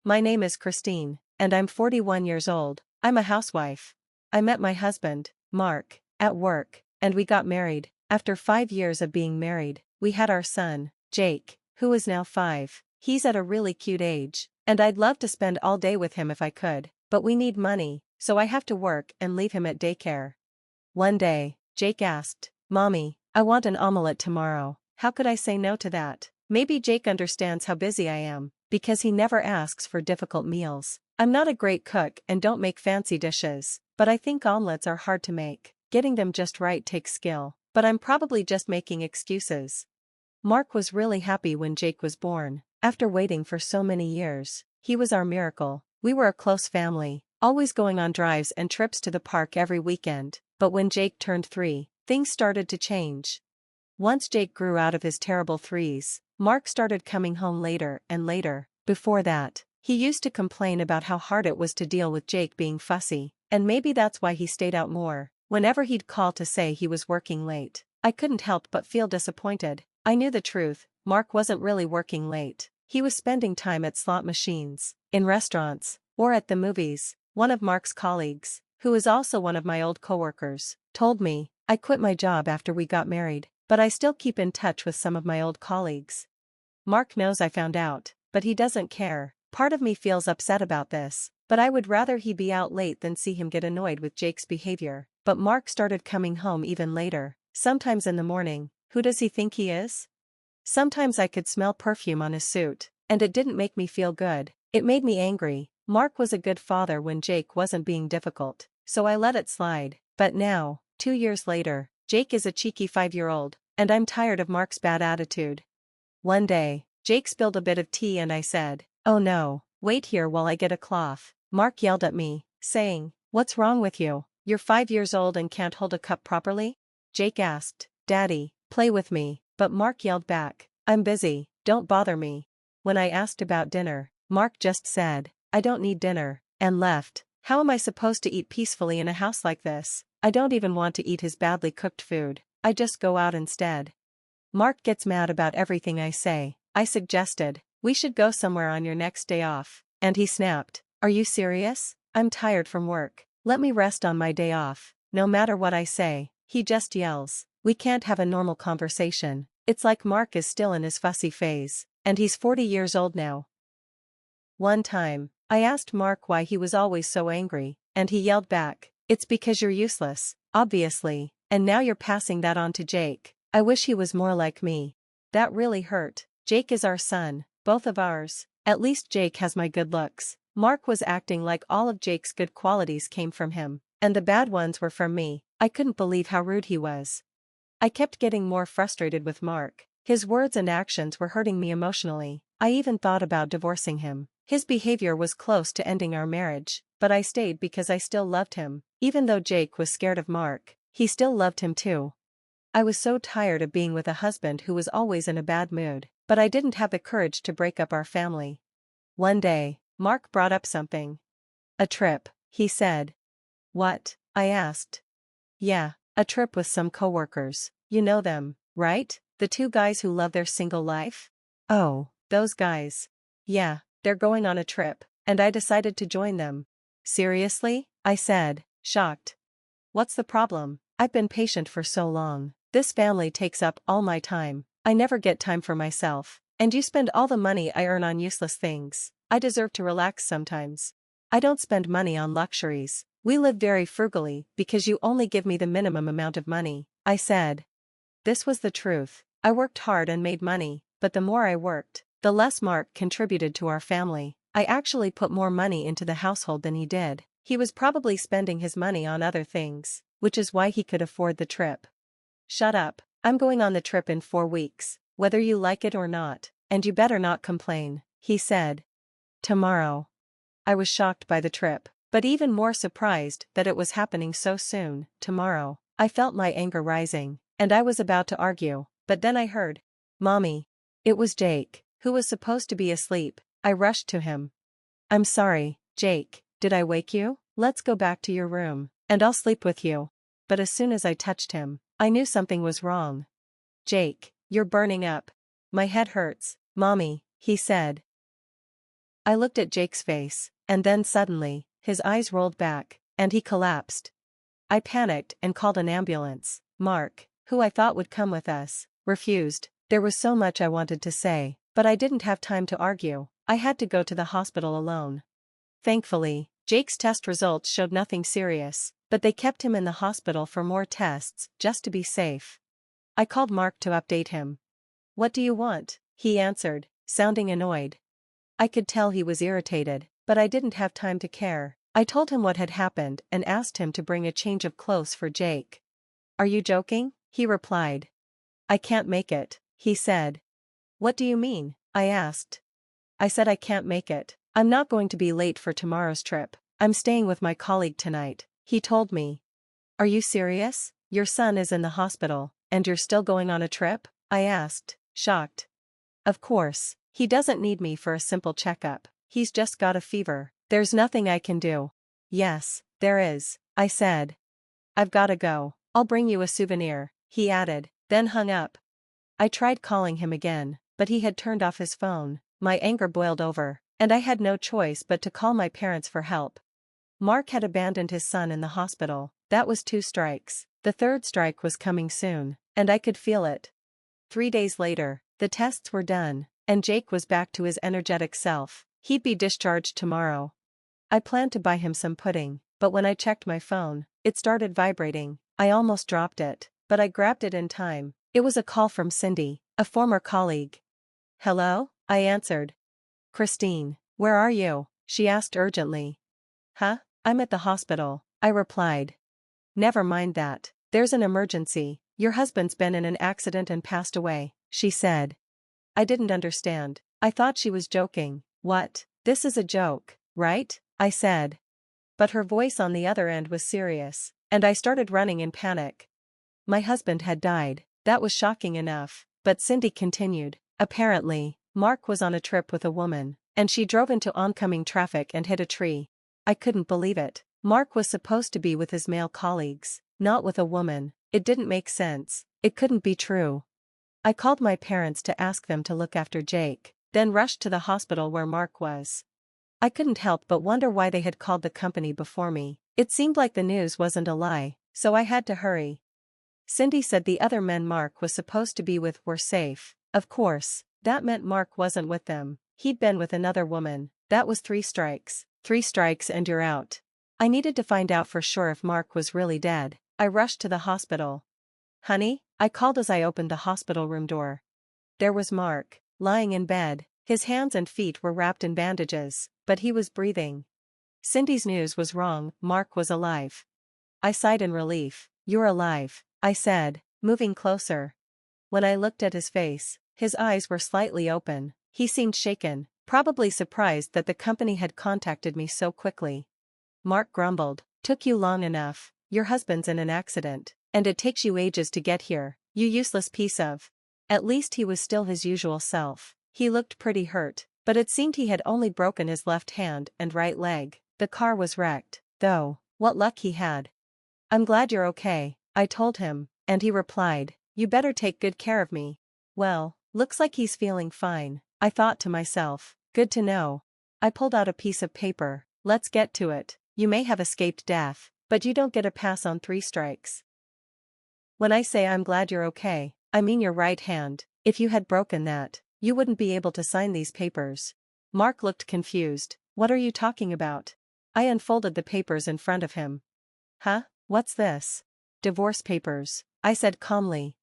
My name is Christine, and I'm 41 years old. I'm a housewife. I met my husband, Mark, at work, and we got married. After 5 years of being married, we had our son, Jake, who is now 5. He's at a really cute age, and I'd love to spend all day with him if I could, but we need money, so I have to work and leave him at daycare. One day, Jake asked, "Mommy, I want an omelette tomorrow." How could I say no to that? Maybe Jake understands how busy I am, because he never asks for difficult meals. I'm not a great cook and don't make fancy dishes, but I think omelets are hard to make. Getting them just right takes skill, but I'm probably just making excuses. Mark was really happy when Jake was born. After waiting for so many years, he was our miracle. We were a close family, always going on drives and trips to the park every weekend. But when Jake turned 3, things started to change. Once Jake grew out of his terrible threes, Mark started coming home later and later. Before that, he used to complain about how hard it was to deal with Jake being fussy, and maybe that's why he stayed out more. Whenever he'd call to say he was working late, I couldn't help but feel disappointed. I knew the truth, Mark wasn't really working late. He was spending time at slot machines, in restaurants, or at the movies. One of Mark's colleagues, who is also one of my old coworkers, told me, "I quit my job after we got married, but I still keep in touch with some of my old colleagues." Mark knows I found out, but he doesn't care. Part of me feels upset about this, but I would rather he be out late than see him get annoyed with Jake's behavior. But Mark started coming home even later, sometimes in the morning. Who does he think he is? Sometimes I could smell perfume on his suit, and it didn't make me feel good. It made me angry. Mark was a good father when Jake wasn't being difficult, so I let it slide. But now, 2 years later, Jake is a cheeky 5-year-old, and I'm tired of Mark's bad attitude. One day, Jake spilled a bit of tea and I said, "Oh no, wait here while I get a cloth." Mark yelled at me, saying, "What's wrong with you? You're 5 years old and can't hold a cup properly?" Jake asked, "Daddy, play with me," but Mark yelled back, "I'm busy, don't bother me." When I asked about dinner, Mark just said, "I don't need dinner," and left. How am I supposed to eat peacefully in a house like this? I don't even want to eat his badly cooked food. I just go out instead. Mark gets mad about everything I say. I suggested, "We should go somewhere on your next day off," and he snapped, "Are you serious? I'm tired from work. Let me rest on my day off." No matter what I say, he just yells. We can't have a normal conversation. It's like Mark is still in his fussy phase, and he's 40 years old now. One time, I asked Mark why he was always so angry, and he yelled back, "It's because you're useless, obviously, and now you're passing that on to Jake. I wish he was more like me." That really hurt. Jake is our son, both of ours. At least Jake has my good looks. Mark was acting like all of Jake's good qualities came from him, and the bad ones were from me. I couldn't believe how rude he was. I kept getting more frustrated with Mark. His words and actions were hurting me emotionally. I even thought about divorcing him. His behavior was close to ending our marriage, but I stayed because I still loved him. Even though Jake was scared of Mark, he still loved him too. I was so tired of being with a husband who was always in a bad mood, but I didn't have the courage to break up our family. One day, Mark brought up something. "A trip," he said. "What?" I asked. "Yeah, a trip with some coworkers. You know them, right? The 2 guys who love their single life?" "Oh, those guys. Yeah, they're going on a trip, and I decided to join them." "Seriously?" I said, shocked. "What's the problem? I've been patient for so long. This family takes up all my time. I never get time for myself, and you spend all the money I earn on useless things. I deserve to relax sometimes. I don't spend money on luxuries. We live very frugally because you only give me the minimum amount of money," I said. This was the truth. I worked hard and made money, but the more I worked, the less Mark contributed to our family. I actually put more money into the household than he did. He was probably spending his money on other things, which is why he could afford the trip. "Shut up. I'm going on the trip in 4 weeks, whether you like it or not, and you better not complain," he said. "Tomorrow." I was shocked by the trip, but even more surprised that it was happening so soon. Tomorrow. I felt my anger rising, and I was about to argue, but then I heard, "Mommy." It was Jake, who was supposed to be asleep. I rushed to him. "I'm sorry, Jake, did I wake you? Let's go back to your room, and I'll sleep with you." But as soon as I touched him, I knew something was wrong. "Jake, you're burning up. My head hurts, Mommy," he said. I looked at Jake's face, and then suddenly, his eyes rolled back, and he collapsed. I panicked and called an ambulance. Mark, who I thought would come with us, refused. There was so much I wanted to say, but I didn't have time to argue. I had to go to the hospital alone. Thankfully, Jake's test results showed nothing serious, but they kept him in the hospital for more tests, just to be safe. I called Mark to update him. "What do you want?" he answered, sounding annoyed. I could tell he was irritated, but I didn't have time to care. I told him what had happened and asked him to bring a change of clothes for Jake. "Are you joking?" he replied. "I can't make it," he said. "What do you mean?" I asked. "I said I can't make it. I'm not going to be late for tomorrow's trip. I'm staying with my colleague tonight," he told me. "Are you serious? Your son is in the hospital, and you're still going on a trip?" I asked, shocked. "Of course, he doesn't need me for a simple checkup. He's just got a fever. There's nothing I can do." "Yes, there is," I said. "I've gotta go. I'll bring you a souvenir," he added, then hung up. I tried calling him again, but he had turned off his phone. My anger boiled over, and I had no choice but to call my parents for help. Mark had abandoned his son in the hospital. That was 2 strikes. The 3rd strike was coming soon, and I could feel it. 3 days later, the tests were done, and Jake was back to his energetic self. He'd be discharged tomorrow. I planned to buy him some pudding, but when I checked my phone, it started vibrating. I almost dropped it, but I grabbed it in time. It was a call from Cindy, a former colleague. "Hello?" I answered. "Christine, where are you?" she asked urgently. "Huh? I'm at the hospital," I replied. "Never mind that. There's an emergency. Your husband's been in an accident and passed away," she said. I didn't understand. I thought she was joking. "What? This is a joke, right?" I said. But her voice on the other end was serious, and I started running in panic. My husband had died. That was shocking enough, but Cindy continued. "Apparently, Mark was on a trip with a woman, and she drove into oncoming traffic and hit a tree." I couldn't believe it. Mark was supposed to be with his male colleagues, not with a woman. It didn't make sense. It couldn't be true. I called my parents to ask them to look after Jake, then rushed to the hospital where Mark was. I couldn't help but wonder why they had called the company before me. It seemed like the news wasn't a lie, so I had to hurry. Cindy said the other men Mark was supposed to be with were safe. Of course, that meant Mark wasn't with them. He'd been with another woman. That was 3 strikes. 3 strikes and you're out. I needed to find out for sure if Mark was really dead. I rushed to the hospital. "Honey," I called as I opened the hospital room door. There was Mark, lying in bed. His hands and feet were wrapped in bandages, but he was breathing. Cindy's news was wrong. Mark was alive. I sighed in relief. "You're alive," I said, moving closer. When I looked at his face, his eyes were slightly open. He seemed shaken, probably surprised that the company had contacted me so quickly. Mark grumbled. "Took you long enough. Your husband's in an accident, and it takes you ages to get here, you useless piece of—" At least he was still his usual self. He looked pretty hurt, but it seemed he had only broken his left hand and right leg. The car was wrecked, though. What luck he had. "I'm glad you're okay," I told him, and he replied, "You better take good care of me." Well, looks like he's feeling fine, I thought to myself. Good to know. I pulled out a piece of paper. "Let's get to it. You may have escaped death, but you don't get a pass on 3 strikes. When I say I'm glad you're okay, I mean your right hand. If you had broken that, you wouldn't be able to sign these papers." Mark looked confused. "What are you talking about?" I unfolded the papers in front of him. "Huh? What's this?" "Divorce papers," I said calmly.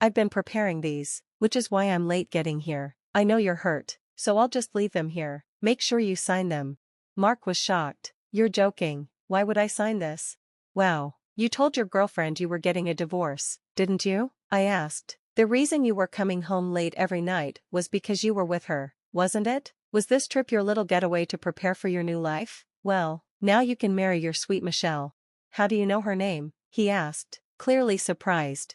"I've been preparing these, which is why I'm late getting here. I know you're hurt, so I'll just leave them here. Make sure you sign them." Mark was shocked. "You're joking. Why would I sign this?" "Wow, you told your girlfriend you were getting a divorce, didn't you?" I asked. "The reason you were coming home late every night was because you were with her, wasn't it? Was this trip your little getaway to prepare for your new life? Well, now you can marry your sweet Michelle." "How do you know her name?" he asked, clearly surprised.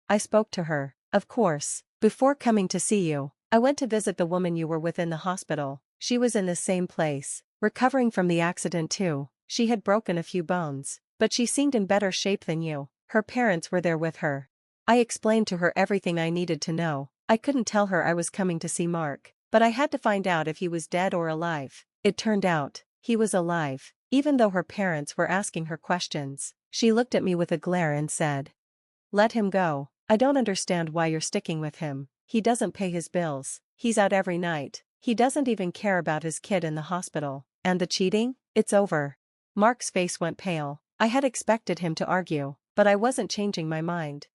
"I spoke to her, of course. Before coming to see you, I went to visit the woman you were with in the hospital. She was in the same place, recovering from the accident too. She had broken a few bones, but she seemed in better shape than you. Her parents were there with her." I explained to her everything I needed to know. I couldn't tell her I was coming to see Mark. But I had to find out if he was dead or alive. It turned out, he was alive. Even though her parents were asking her questions, she looked at me with a glare and said, "Let him go. I don't understand why you're sticking with him. He doesn't pay his bills. He's out every night. He doesn't even care about his kid in the hospital. And the cheating? It's over." Mark's face went pale. I had expected him to argue, but I wasn't changing my mind.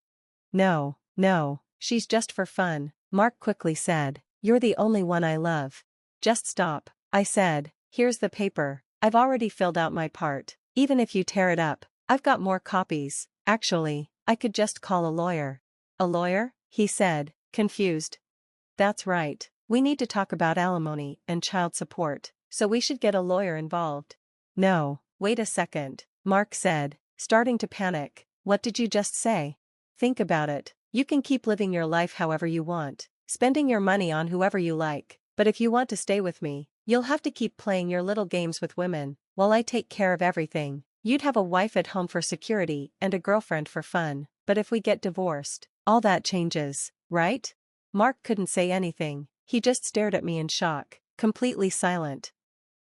"No, no, she's just for fun," Mark quickly said. "You're the only one I love." "Just stop," I said. "Here's the paper. I've already filled out my part. Even if you tear it up, I've got more copies. Actually, I could just call a lawyer." "A lawyer?" he said, confused. "That's right. We need to talk about alimony and child support, so we should get a lawyer involved." "No, wait a second," Mark said, starting to panic. "What did you just say?" "Think about it. You can keep living your life however you want, spending your money on whoever you like, but if you want to stay with me, you'll have to keep playing your little games with women, while I take care of everything. You'd have a wife at home for security and a girlfriend for fun, but if we get divorced, all that changes, right?" Mark couldn't say anything. He just stared at me in shock, completely silent.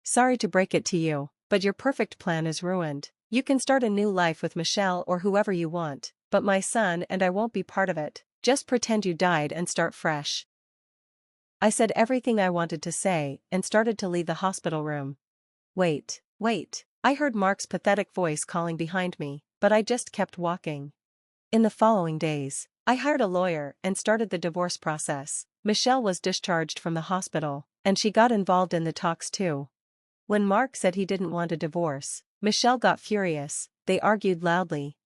"Sorry to break it to you, but your perfect plan is ruined. You can start a new life with Michelle or whoever you want, but my son and I won't be part of it. Just pretend you died and start fresh." I said everything I wanted to say and started to leave the hospital room. Wait, wait, I heard Mark's pathetic voice calling behind me, but I just kept walking. In the following days, I hired a lawyer and started the divorce process. Michelle was discharged from the hospital, and she got involved in the talks too. When Mark said he didn't want a divorce, Michelle got furious. They argued loudly.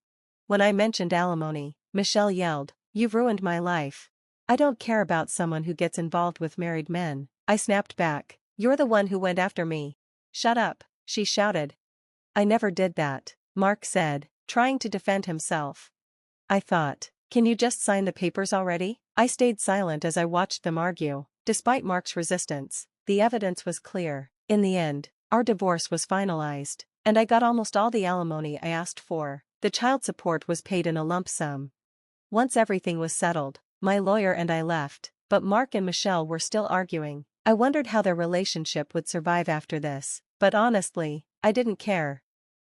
When I mentioned alimony, Michelle yelled, "You've ruined my life." "I don't care about someone who gets involved with married men," I snapped back. "You're the one who went after me." "Shut up," she shouted. "I never did that," Mark said, trying to defend himself. I thought, can you just sign the papers already? I stayed silent as I watched them argue. Despite Mark's resistance, the evidence was clear. In the end, our divorce was finalized, and I got almost all the alimony I asked for. The child support was paid in a lump sum. Once everything was settled, my lawyer and I left, but Mark and Michelle were still arguing. I wondered how their relationship would survive after this, but honestly, I didn't care.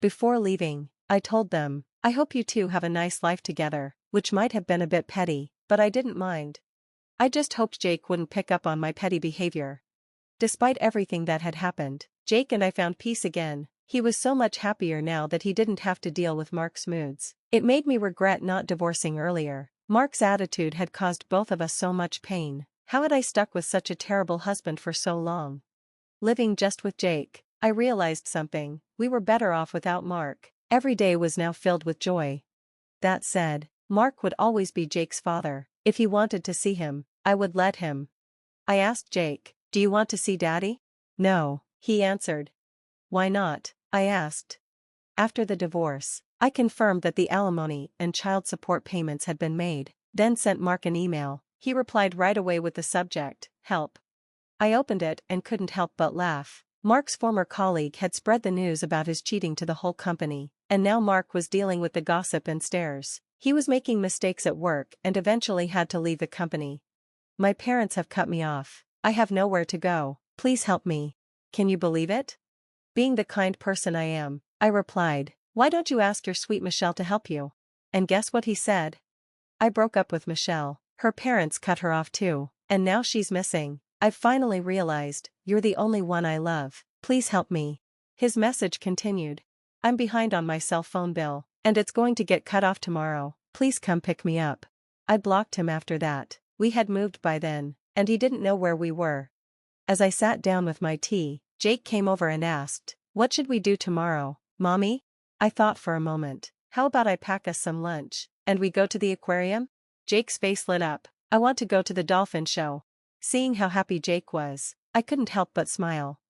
Before leaving, I told them, "I hope you two have a nice life together," which might have been a bit petty, but I didn't mind. I just hoped Jake wouldn't pick up on my petty behavior. Despite everything that had happened, Jake and I found peace again. He was so much happier now that he didn't have to deal with Mark's moods. It made me regret not divorcing earlier. Mark's attitude had caused both of us so much pain. How had I stuck with such a terrible husband for so long? Living just with Jake, I realized something. We were better off without Mark. Every day was now filled with joy. That said, Mark would always be Jake's father. If he wanted to see him, I would let him. I asked Jake, "Do you want to see Daddy?" "No," he answered. "Why not?" I asked. After the divorce, I confirmed that the alimony and child support payments had been made, then sent Mark an email. He replied right away with the subject, "Help." I opened it and couldn't help but laugh. Mark's former colleague had spread the news about his cheating to the whole company, and now Mark was dealing with the gossip and stares. He was making mistakes at work and eventually had to leave the company. "My parents have cut me off. I have nowhere to go. Please help me." Can you believe it? Being the kind person I am, I replied, "Why don't you ask your sweet Michelle to help you?" And guess what he said? "I broke up with Michelle. Her parents cut her off too, and now she's missing. I've finally realized, you're the only one I love. Please help me." His message continued. "I'm behind on my cell phone bill, and it's going to get cut off tomorrow. Please come pick me up." I blocked him after that. We had moved by then, and he didn't know where we were. As I sat down with my tea, Jake came over and asked, "What should we do tomorrow, Mommy?" I thought for a moment. "How about I pack us some lunch, and we go to the aquarium?" Jake's face lit up. "I want to go to the dolphin show." Seeing how happy Jake was, I couldn't help but smile.